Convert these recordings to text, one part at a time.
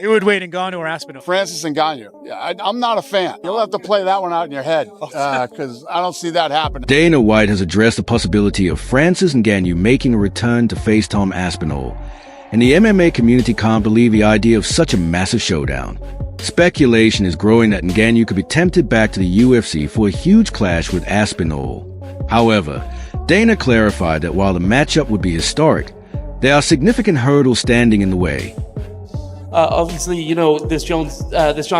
Who would win, Ngannou or Aspinall? Francis Ngannou. Yeah, I'm not a fan. You'll have to play that one out in your head because I don't see that happening. Dana White has addressed the possibility of Francis Ngannou making a return to face Tom Aspinall, and the MMA community can't believe the idea of such a massive showdown. Speculation is growing that Ngannou could be tempted back to the UFC for a huge clash with Aspinall. However, Dana clarified that while the matchup would be historic, there are significant hurdles standing in the way. Obviously, you know, this Jon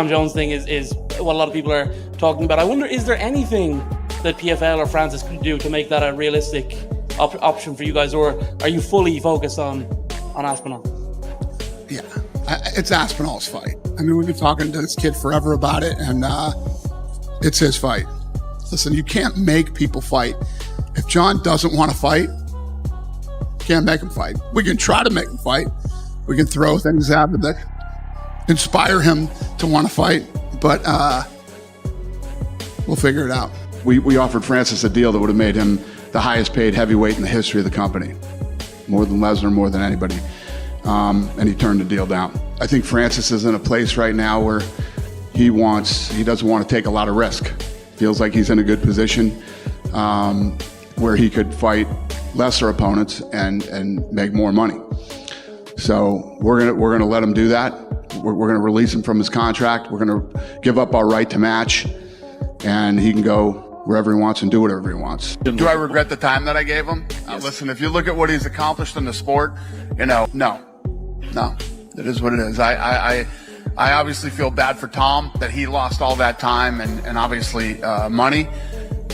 Jones thing is what a lot of people are talking about. I wonder, is there anything that PFL or Francis can do to make that a realistic option for you guys, or are you fully focused on Aspinall? Yeah, it's Aspinall's fight. I mean, we've been talking to this kid forever about it, and it's his fight. Listen, you can't make people fight. If Jon doesn't want to fight, you can't make him fight. We can try to make him fight. We can throw things at him that inspire him to want to fight, but we'll figure it out. We offered Francis a deal that would have made him the highest paid heavyweight in the history of the company. More than Lesnar, more than anybody. And he turned the deal down. I think Francis is in a place right now where he doesn't want to take a lot of risk. Feels like he's in a good position where he could fight lesser opponents and make more money. So we're gonna let him do that. We're gonna release him from his contract. We're gonna give up our right to match, and he can go wherever he wants and do whatever he wants. Do I regret the time that I gave him? Yes. Listen, if you look at what he's accomplished in the sport, you know, no, it is what it is. I obviously feel bad for Tom that he lost all that time and obviously money,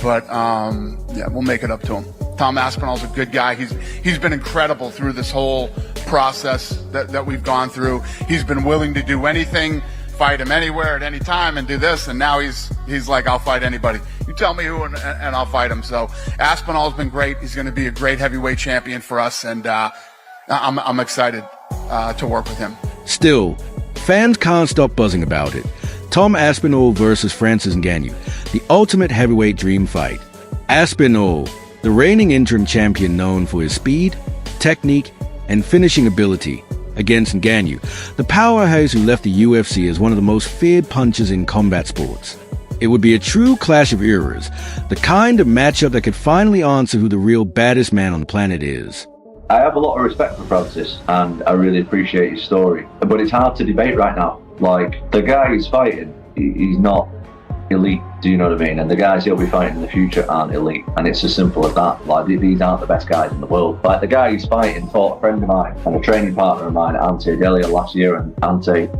but yeah, we'll make it up to him. Tom Aspinall's a good guy. He's been incredible through this whole process that we've gone through. He's been willing to do anything, fight him anywhere at any time and do this, and now he's like, I'll fight anybody. You tell me who and I'll fight him. So Aspinall's been great. He's going to be a great heavyweight champion for us, and I'm excited to work with him. Still, fans can't stop buzzing about it. Tom Aspinall versus Francis Ngannou, the ultimate heavyweight dream fight. Aspinall, the reigning interim champion known for his speed, technique, and finishing ability, against Ngannou, the powerhouse who left the UFC as one of the most feared punchers in combat sports. It would be a true clash of eras, the kind of matchup that could finally answer who the real baddest man on the planet is. I have a lot of respect for Francis, and I really appreciate his story, but it's hard to debate right now. Like, the guy he's fighting, he's not elite, do you know what I mean? And the guys he'll be fighting in the future aren't elite, and it's as simple as that. Like, these aren't the best guys in the world. Like, the guy he's fighting fought a friend of mine and a training partner of mine, Ante Delia, last year, and Ante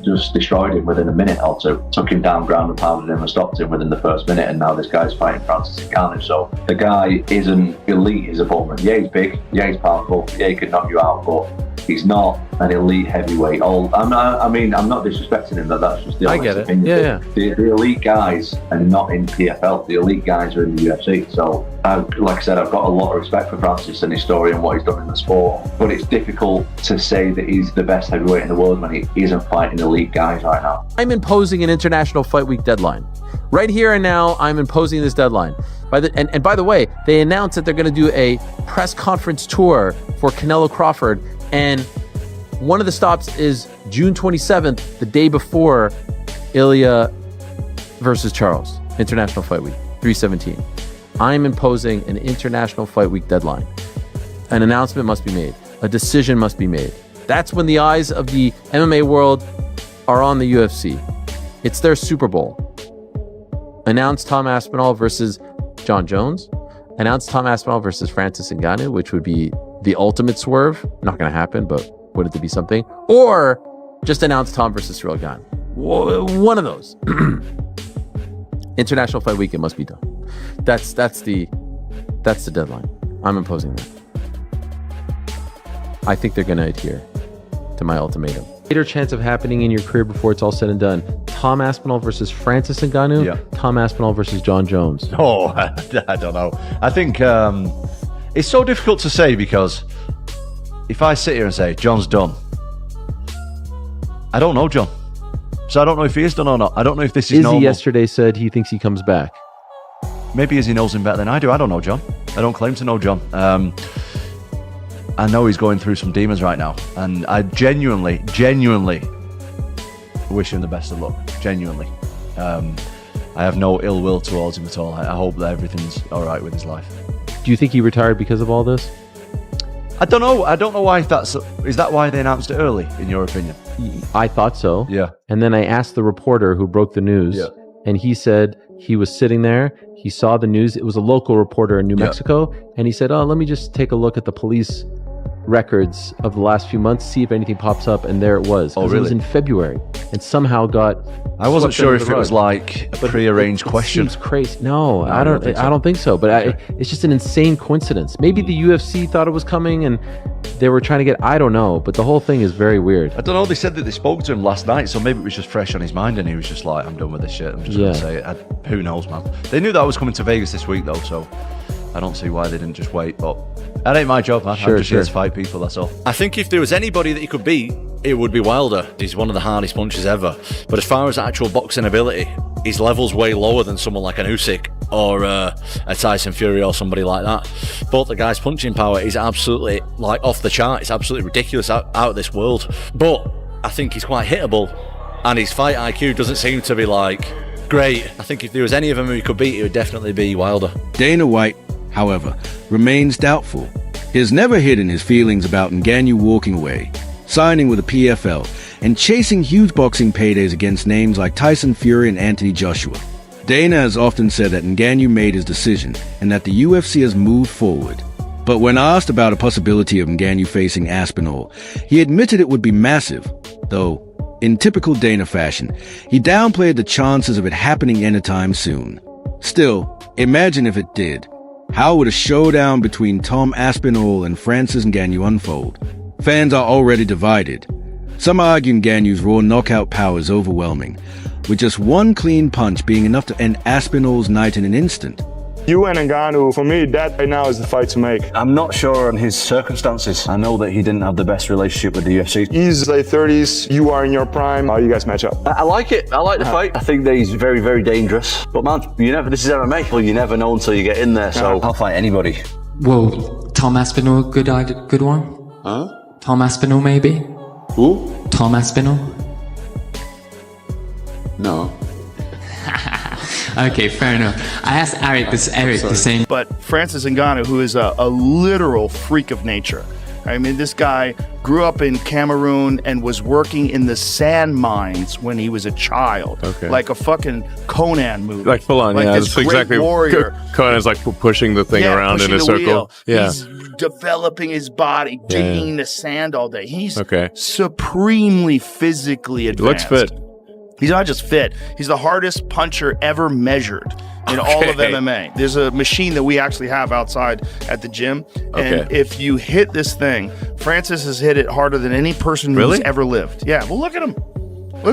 just destroyed him within a minute or two. Took him down, ground and pounded him and stopped him within the first minute, and now this guy's fighting Francis Ngannou. So the guy isn't elite, his opponent. Yeah, he's big, yeah, he's powerful, yeah, he could knock you out, but he's not an elite heavyweight. I'm not disrespecting him, that's just the honest opinion. Yeah. The elite guys are not in PFL. The elite guys are in the UFC. So, like I said, I've got a lot of respect for Francis and his story and what he's done in the sport. But it's difficult to say that he's the best heavyweight in the world when he isn't fighting elite guys right now. I'm imposing an International Fight Week deadline. Right here and now, I'm imposing this deadline. By the way, they announced that they're going to do a press conference tour for Canelo Crawford, and one of the stops is June 27th, the day before Ilya versus Charles, International Fight Week, 317. I'm imposing an International Fight Week deadline. An announcement must be made. A decision must be made. That's when the eyes of the MMA world are on the UFC. It's their Super Bowl. Announce Tom Aspinall versus Jon Jones. Announce Tom Aspinall versus Francis Ngannou, which would be the ultimate swerve. Not going to happen, but would it be something? Or just announce Tom versus Ciryl Gane. One of those. International Fight Week, it must be done. That's the deadline. I'm imposing that. I think they're going to adhere to my ultimatum. Greater chance of happening in your career before it's all said and done. Tom Aspinall versus Francis Ngannou. Yeah. Tom Aspinall versus Jon Jones. Oh, I don't know. I think it's so difficult to say, because if I sit here and say Jon's done, I don't know Jon. So I don't know if he is done or not. I don't know if this is normal. Izzy yesterday said he thinks he comes back. Maybe Izzy knows him better than I do. I don't know Jon. I don't claim to know Jon. I know he's going through some demons right now, and I genuinely I wish him the best of luck, genuinely. I have no ill will towards him at all. I hope that everything's all right with his life. Do you think he retired because of all this? I don't know. I don't know why is that why they announced it early, in your opinion? I thought so. Yeah. And then I asked the reporter who broke the news, and he said he was sitting there. He saw the news. It was a local reporter in New Mexico, and he said, "Oh, let me just take a look at the police records of the last few months, see if anything pops up." And there it was. Oh, really? It was in February, and somehow got. I wasn't swept sure under if the it was rug. like a prearranged It question. seems crazy. No, I don't think so. I don't think so. But Okay. it's just an insane coincidence. Maybe the UFC thought it was coming, and they were trying to get. I don't know, but the whole thing is very weird. I don't know. They said that they spoke to him last night, so maybe it was just fresh on his mind, and he was just like, "I'm done with this shit. I'm just going to say it." Who knows, man? They knew that I was coming to Vegas this week, though, so I don't see why they didn't just wait. But that ain't my job, man. I'm just here to fight people. That's all. I think if there was anybody that he could beat, it would be Wilder. He's one of the hardest punchers ever. But as far as actual boxing ability, his level's way lower than someone like an Usyk or a Tyson Fury or somebody like that. Both the guy's punching power is absolutely like off the chart. It's absolutely ridiculous, out of this world. But I think he's quite hittable, and his fight IQ doesn't seem to be like great. I think if there was any of them who he could beat, it would definitely be Wilder. Dana White, however, remains doubtful. He has never hidden his feelings about Ngannou walking away, signing with the PFL, and chasing huge boxing paydays against names like Tyson Fury and Anthony Joshua. Dana has often said that Ngannou made his decision and that the UFC has moved forward. But when asked about a possibility of Ngannou facing Aspinall, he admitted it would be massive, though, in typical Dana fashion, he downplayed the chances of it happening anytime soon. Still, imagine if it did. How would a showdown between Tom Aspinall and Francis Ngannou unfold? Fans are already divided. Some argue Ngannou's raw knockout power is overwhelming, with just one clean punch being enough to end Aspinall's night in an instant. You and Ngannou, for me, that right now is the fight to make. I'm not sure on his circumstances. I know that he didn't have the best relationship with the UFC. He's late 30s, you are in your prime. How you guys match up? I like it. I like the fight. I think that he's very, very dangerous. But man, this is MMA. Well, you never know until you get in there, so I'll fight anybody. Well, Tom Aspinall, good one? Huh? Tom Aspinall, maybe? Who? Tom Aspinall? No. Okay, fair enough. I asked Eric the same. But Francis Ngannou, who is a literal freak of nature. I mean, this guy grew up in Cameroon and was working in the sand mines when he was a child. Okay. Like a fucking Conan movie. Like full on, like yeah. this That's exactly. warrior. Conan's like pushing the thing around in a circle. Wheel. Yeah. He's developing his body, digging the sand all day. He's Okay. supremely physically advanced. Looks fit. He's not just fit. He's the hardest puncher ever measured in all of MMA. There's a machine that we actually have outside at the gym. And if you hit this thing, Francis has hit it harder than any person who's ever lived. Yeah, well, look at him.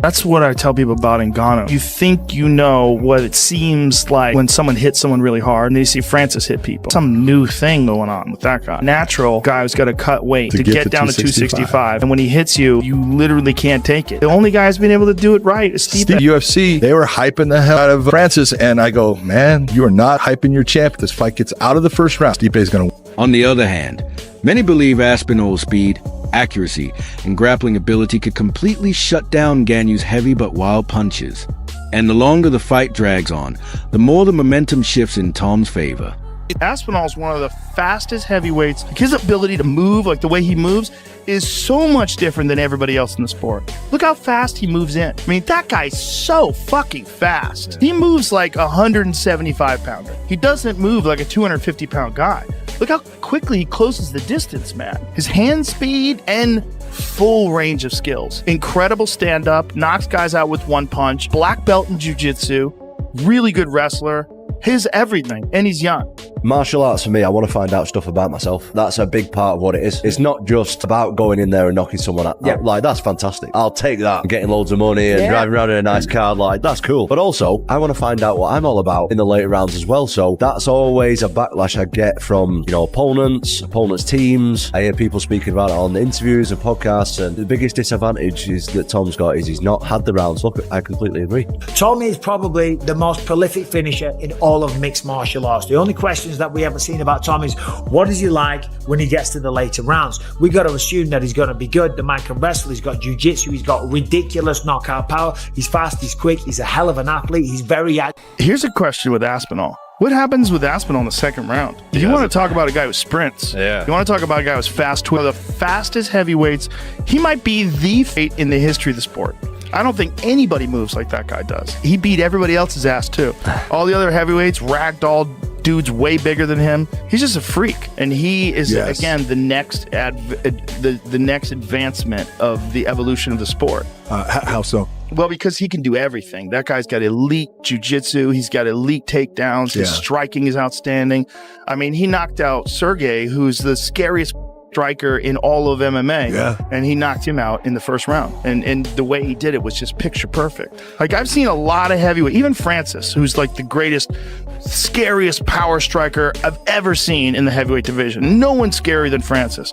That's what I tell people about Ngannou. You think you know what it seems like when someone hits someone really hard, and then you see Francis hit people. Some new thing going on with that guy. Natural guy who's got to cut weight to get down to 265. And when he hits you, you literally can't take it. The only guy who's been able to do it right is Steve. UFC, they were hyping the hell out of Francis, and I go, man, you are not hyping your champ. If this fight gets out of the first round, Stipe is going to win. On the other hand, many believe Aspinall's speed, accuracy, and grappling ability could completely shut down Ngannou's heavy but wild punches. And the longer the fight drags on, the more the momentum shifts in Tom's favor. Aspinall is one of the fastest heavyweights. His ability to move, like the way he moves, is so much different than everybody else in the sport. Look how fast he moves in. I mean, that guy's so fucking fast. He moves like a 175-pounder. He doesn't move like a 250-pound guy. Look how quickly he closes the distance, man. His hand speed and full range of skills. Incredible stand-up, knocks guys out with one punch, black belt in jiu-jitsu, really good wrestler. His everything, and he's young. Martial arts for me, I want to find out stuff about myself. That's a big part of what it is. It's not just about going in there and knocking someone out. Yeah. Like, that's fantastic. I'll take that. And getting loads of money and driving around in a nice car, like, that's cool. But also, I want to find out what I'm all about in the later rounds as well. So that's always a backlash I get from, opponents teams. I hear people speaking about it on interviews and podcasts. And the biggest disadvantage is that Tom's got is he's not had the rounds. Look, I completely agree. Tom is probably the most prolific finisher in all of mixed martial arts. The only question questions that we haven't seen about Tom is, what is he like when he gets to the later rounds? We got to assume that he's going to be good. The man can wrestle. He's got jiu-jitsu. He's got ridiculous knockout power. He's fast. He's quick. He's a hell of an athlete. He's very active. Here's a question with Aspinall. What happens with Aspinall in the second round? You want to talk about a guy who sprints. Yeah. You want to talk about a guy who's fast. One of the fastest heavyweights. He might be the fate in the history of the sport. I don't think anybody moves like that guy does. He beat everybody else's ass too. All the other heavyweights, ragdoll dudes way bigger than him. He's just a freak, and he is again the next the next advancement of the evolution of the sport. How so? Well, because he can do everything. That guy's got elite jiu-jitsu. He's got elite takedowns. His striking is outstanding. I mean, he knocked out Sergey, who's the scariest striker in all of MMA, and he knocked him out in the first round. And the way he did it was just picture perfect. Like, I've seen a lot of heavyweight, even Francis, who's like the greatest, scariest power striker I've ever seen in the heavyweight division. No one's scarier than Francis.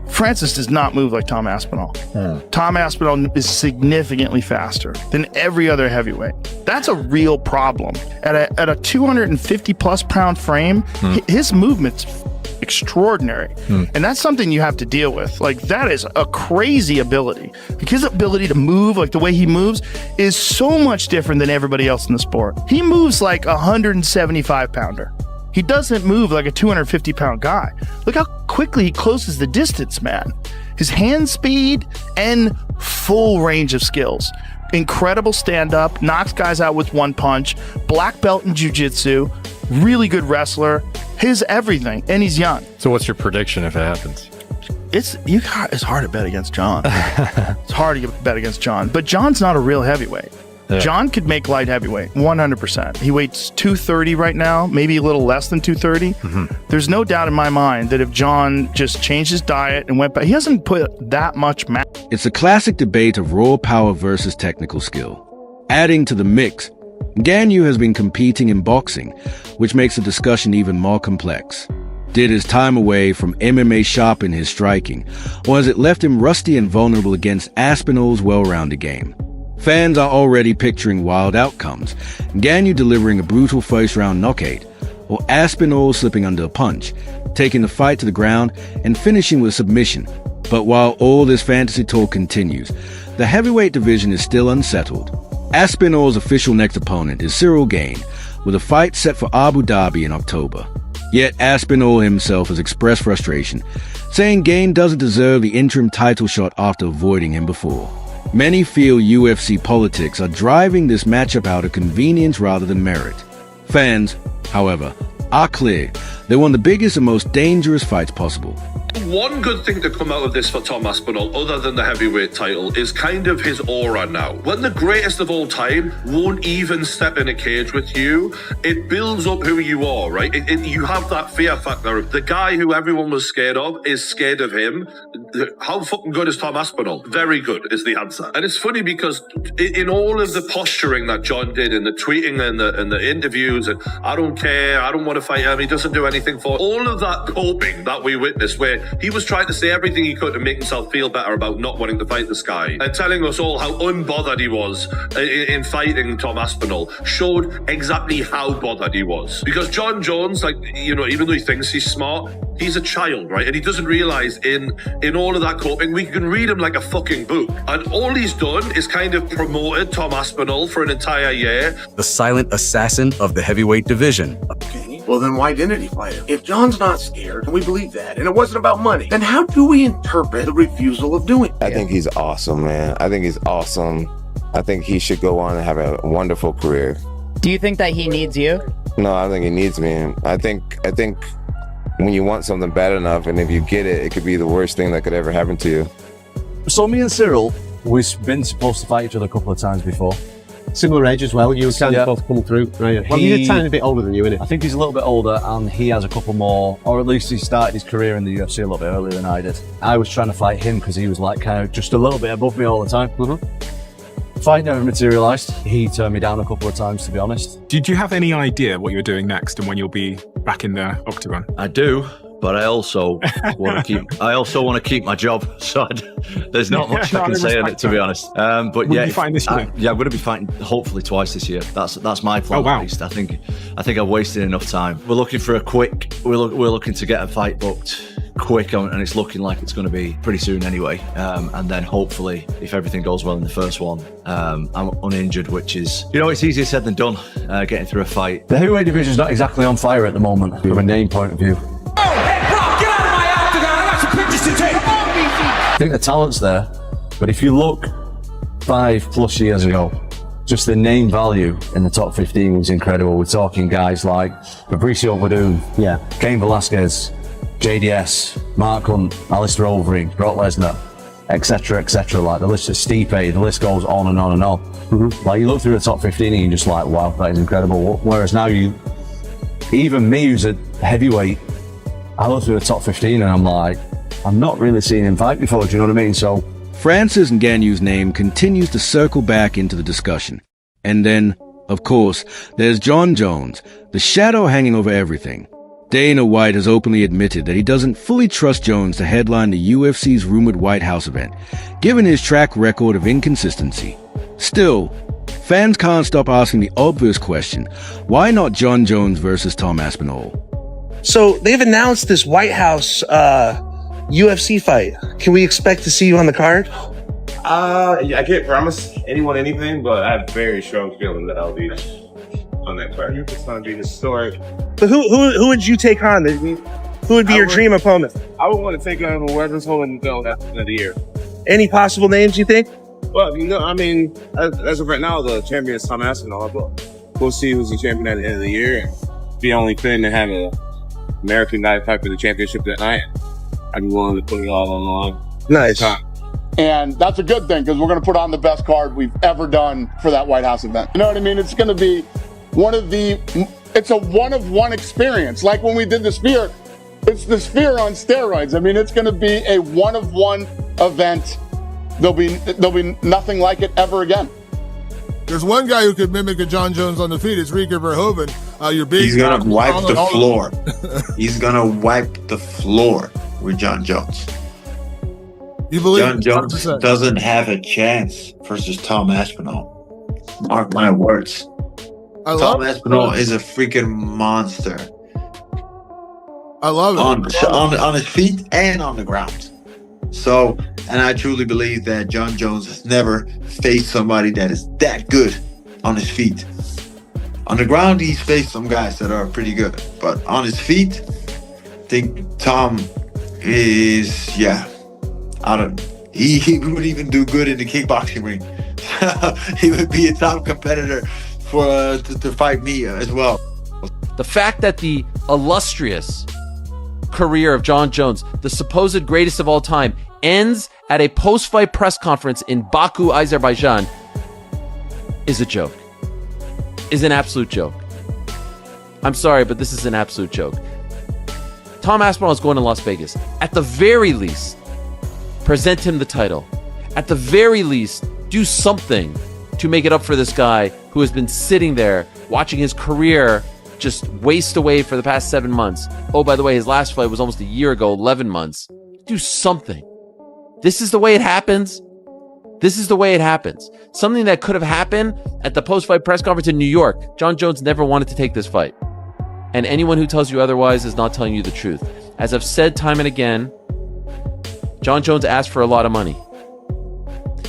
Francis does not move like Tom Aspinall. Tom Aspinall is significantly faster than every other heavyweight. That's a real problem. At a 250 plus pound frame, his movement's extraordinary. And that's something you have to deal with. Like, that is a crazy ability. Like, his ability to move, like the way he moves, is so much different than everybody else in the sport. He moves like a 175 pounder. He doesn't move like a 250 pound guy. Look how quickly he closes the distance, man. His hand speed and full range of skills. Incredible stand-up, knocks guys out with one punch, black belt in jiu-jitsu, really good wrestler, his everything, and he's young. So what's your prediction if it happens? It's hard to bet against Jon. It's hard to bet against Jon, but Jon's not a real heavyweight. Yeah. Jon could make light heavyweight, 100%. He weighs 230 right now, maybe a little less than 230. There's no doubt in my mind that if Jon just changed his diet and went back, he hasn't put that much mass. It's a classic debate of raw power versus technical skill. Adding to the mix, Ngannou has been competing in boxing, which makes the discussion even more complex. Did his time away from MMA sharpen his striking, or has it left him rusty and vulnerable against Aspinall's well-rounded game? Fans are already picturing wild outcomes, Ngannou delivering a brutal first-round knockout, or Aspinall slipping under a punch, taking the fight to the ground and finishing with submission. But while all this fantasy talk continues, the heavyweight division is still unsettled. Aspinall's official next opponent is Ciryl Gane, with a fight set for Abu Dhabi in October. Yet Aspinall himself has expressed frustration, saying Gane doesn't deserve the interim title shot after avoiding him before. Many feel UFC politics are driving this matchup out of convenience rather than merit. Fans, however, are clear they want the biggest and most dangerous fights possible. One good thing to come out of this for Tom Aspinall, other than the heavyweight title, is kind of his aura now. When the greatest of all time won't even step in a cage with you, it builds up who you are, right? You have that fear factor. The guy who everyone was scared of is scared of him. How fucking good is Tom Aspinall? Very good is the answer. And it's funny because in all of the posturing that Jon did, in the tweeting and the interviews, and I don't care, I don't want to fight him, he doesn't do anything for all of that coping that we witnessed, where he was trying to say everything he could to make himself feel better about not wanting to fight this guy, and telling us all how unbothered he was in fighting Tom Aspinall, showed exactly how bothered he was. Because Jon Jones, like, you know, even though he thinks he's smart, he's a child, right? And he doesn't realize in all of that coping, we can read him like a fucking book. And all he's done is kind of promoted Tom Aspinall for an entire year. The silent assassin of the heavyweight division. Okay, well then why didn't he fight him? If Jon's not scared, and we believe that, and it wasn't about money, then how do we interpret the refusal of doing it? I think he's awesome, man. I think he's awesome. I think he should go on and have a wonderful career. Do you think that he needs you? No, I think he needs me. I think when you want something bad enough, and if you get it, it could be the worst thing that could ever happen to you. So me and Ciryl, we've been supposed to fight each other a couple of times before. Similar age as well. You kind of both come through, right? Well, he's a tiny bit older than you, isn't he? I think he's a little bit older, and he has a couple more, or at least he started his career in the UFC a little bit earlier than I did. I was trying to fight him because he was like kind of just a little bit above me all the time. Fight never materialised. He turned me down a couple of times, to be honest. Did you have any idea what you were doing next and when you'll be back in the octagon? I do. but I also want to keep my job. So there's not much I can say on it, to be honest. But Will you fight this year? I'm going to be fighting hopefully twice this year. That's my plan. Oh, wow. At least I think I've wasted enough time. We're looking for a quick. We're looking to get a fight booked quick, and it's looking like it's going to be pretty soon anyway. And then hopefully, if everything goes well in the first one, I'm uninjured, which is, it's easier said than done. Getting through a fight. The heavyweight division's not exactly on fire at the moment from a name point of view. I think the talent's there, but if you look 5+ years ago, just the name value in the top 15 was incredible. We're talking guys like Fabricio Verdun, Cain Velasquez, JDS, Mark Hunt, Alistair Overeem, Brock Lesnar, etc., etc. Like the list of Stipe, the list goes on and on and on. Mm-hmm. Like you look through the top 15 and you're just like, wow, that is incredible. Whereas now even me who's a heavyweight, I look through the top 15 and I'm like, I'm not really seeing him fight before, do you know what I mean? So Francis Ngannou's name continues to circle back into the discussion. And then, of course, there's Jon Jones, the shadow hanging over everything. Dana White has openly admitted that he doesn't fully trust Jones to headline the UFC's rumored White House event, given his track record of inconsistency. Still, fans can't stop asking the obvious question, why not Jon Jones versus Tom Aspinall? So they've announced this White House UFC fight. Can we expect to see you on the card? I can't promise anyone anything, but I have very strong feeling that I'll be on that card. It's going to be historic. So who would you take on? Who would be your dream opponent? I would want to take on whoever's holding the belt at the end of the year. Any possible names you think? Well, as of right now, the champion is Tom Aspinall, but we'll see who's the champion at the end of the year. The only thing to have an American guy fight for the championship that night, I'd be willing to put it all on the line. Nice. And that's a good thing because we're going to put on the best card we've ever done for that White House event. You know what I mean? It's going to be it's a one-of-one experience. Like when we did the Sphere, it's the Sphere on steroids. I mean, it's going to be a one-of-one event. There'll be nothing like it ever again. There's one guy who could mimic a Jon Jones on the feet. It's Rieker Verhoeven. He's going to wipe the floor. He's going to wipe the floor with Jon Jones. You believe Jon Jones 100%. Doesn't have a chance versus Tom Aspinall. Mark my words. Tom Aspinall is a freaking monster. I love it. On his feet and on the ground. So, and I truly believe that Jon Jones has never faced somebody that is that good on his feet. On the ground, he's faced some guys that are pretty good. But on his feet, I think Tom is, he would even do good in the kickboxing ring. He would be a top competitor to fight me as well. The fact that the illustrious career of Jon Jones, the supposed greatest of all time, ends at a post-fight press conference in Baku, Azerbaijan, is a joke. Is an absolute joke. I'm sorry, but this is an absolute joke. Tom Aspinall is going to Las Vegas. At the very least, present him the title. At the very least, do something to make it up for this guy who has been sitting there watching his career just waste away for the past 7 months. Oh, by the way, his last fight was almost a year ago, 11 months. Do something. This is the way it happens. This is the way it happens. Something that could have happened at the post-fight press conference in New York. Jon Jones never wanted to take this fight. And anyone who tells you otherwise is not telling you the truth. As I've said time and again, Jon Jones asked for a lot of money.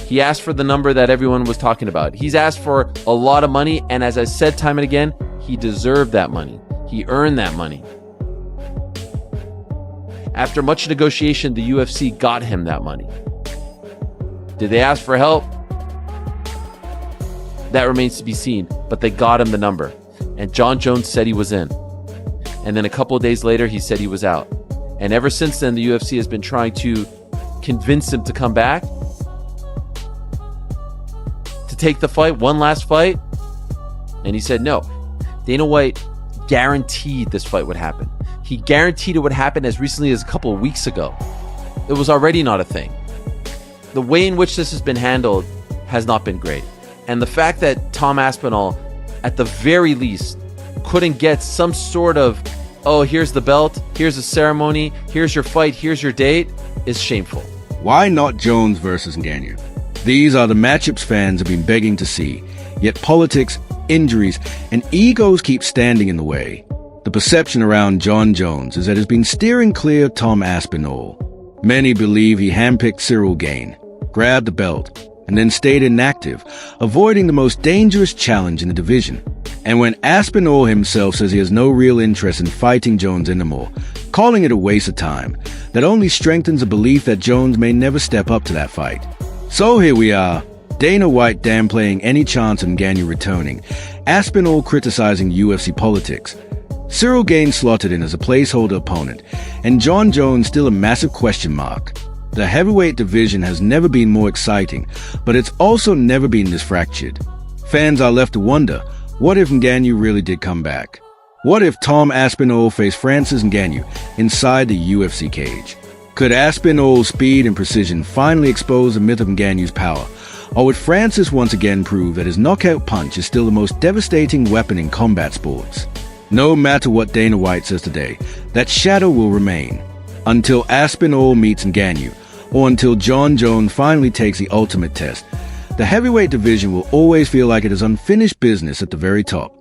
He asked for the number that everyone was talking about. He's asked for a lot of money, and as I said time and again, he deserved that money. He earned that money. After much negotiation, the UFC got him that money. Did they ask for help? That remains to be seen, but they got him the number. And Jon Jones said he was in. And then a couple of days later, he said he was out. And ever since then, the UFC has been trying to convince him to come back, to take the fight, one last fight. And he said no. Dana White guaranteed this fight would happen. He guaranteed it would happen as recently as a couple of weeks ago. It was already not a thing. The way in which this has been handled has not been great. And the fact that Tom Aspinall, at the very least, couldn't get some sort of oh, here's the belt, here's the ceremony, here's your fight, here's your date, is shameful. Why not Jones versus Ngannou? These are the matchups fans have been begging to see, yet politics, injuries, and egos keep standing in the way. The perception around Jon Jones is that he's been steering clear of Tom Aspinall. Many believe he handpicked Ciryl Gane, grabbed the belt, and then stayed inactive, avoiding the most dangerous challenge in the division. And when Aspinall himself says he has no real interest in fighting Jones anymore, calling it a waste of time, that only strengthens a belief that Jones may never step up to that fight. So here we are, Dana White downplaying any chance of Ngannou returning, Aspinall criticizing UFC politics, Ciryl Gane slotted in as a placeholder opponent, and Jon Jones still a massive question mark. The heavyweight division has never been more exciting, but it's also never been this fractured. Fans are left to wonder, what if Ngannou really did come back? What if Tom Aspinall faced Francis Ngannou inside the UFC cage? Could Aspinall's speed and precision finally expose the myth of Ngannou's power? Or would Francis once again prove that his knockout punch is still the most devastating weapon in combat sports? No matter what Dana White says today, that shadow will remain until Aspinall meets Ngannou, or until Jon Jones finally takes the ultimate test. The heavyweight division will always feel like it is unfinished business at the very top.